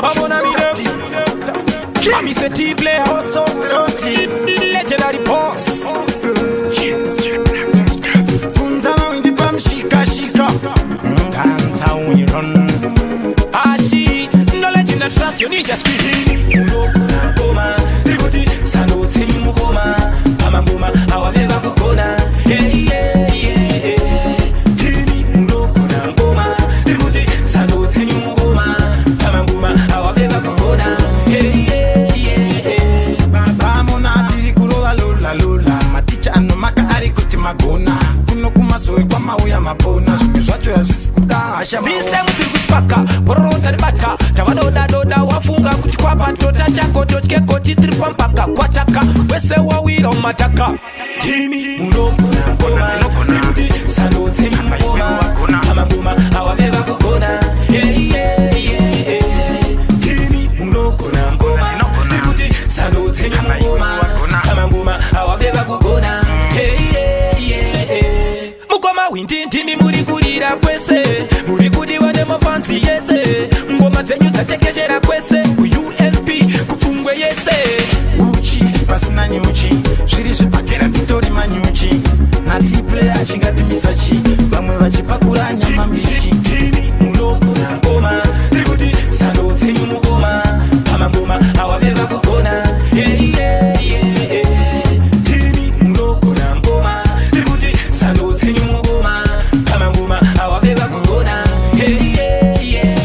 mon ami de Ami c'est T-Player Legendary Boss Punzama windi pam shika shika Danza uiron Ashi No legend trust you need just squeezing Unokuna koma Tributi sano temi mukoma Pamanguma awaveva kukona Hey yeah yeah Timi unokuna koma Tributi sano temi mukoma Pamanguma awaveva kukona Hey yeah yeah Baba mona diri kurola lola lola Maticha ano maka ari kuti magona Kuno kumasoe kwa mauya mapona Mizwacho ya zisikuda asha maona This time uti kuspaka Porota ribata Tawadoda doda wafunga Kuchikwapa tota chako Tochkeko chitripa mpaka Kwa taka Wese wawira umataka Timi unokuna koma Nibuti sano temi mkoma Hamanguma awaveva kukona Yeah yeah yeah Timi unokuna koma Nibuti sano temi mkoma Hamanguma awaveva kukona Yeah yeah yeah Mukoma winti ntimi muri kurira kwese Muri kudiwa demo fancy yese Ngoma zenyu zatekeshera kwese ULP kupungwe yese Uchi pasina nyuchi Zviri zvipakera titori manyuchi Nati player chingatimisa chi Vamwe vachipakura nyama mbichi Timi unokuna ngoma Tributi sano temi mukoma Pamangoma awaveva kukona Yeah yeah yeah Timi unokuna ngoma Tributi sano temi mukoma Pamangoma awaveva kukona Yeah yeah yeah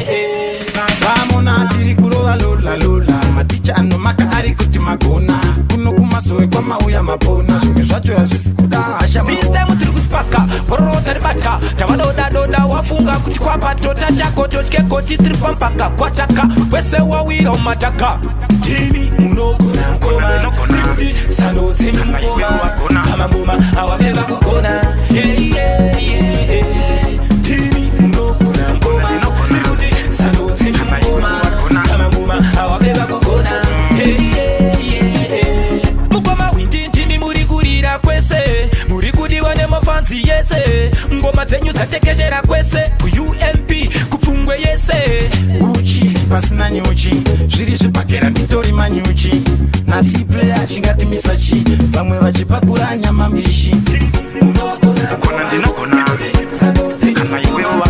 Vamona tiri kurova lola lola Maticha ano maka ari kuti magona Kuno kumasoe kwa mauya mapona Zvimwe zvacho hazvisikuda hasha maona This time tiri kuspaka Porota ribata Tawadoda doda wafunga Kuchikwapa tota chako Tochkeko chitripa mpaka Kwa taka Wese wawira umataka Timi unokuna koma Nibuti sano temi mkoma Hamangoma awaveva kukona Yeah yeah yeah Timi unokuna koma Nibuti sano temi mkoma Hamangoma awaveva kukona Yeah yeah yeah Mukoma windi ntimi muri kurira kwese Muri kudiwa nemo fancy yese Ngoma zenyu zatekeshera kwese UMP kupfungwe yese Uchi pasina nyuchi Zviri zvipakera titori manyuchi Nati player chingatimisa chi Vamwe vachipakura nyama mbishi Unokona Kona ndinokona Kana iwewa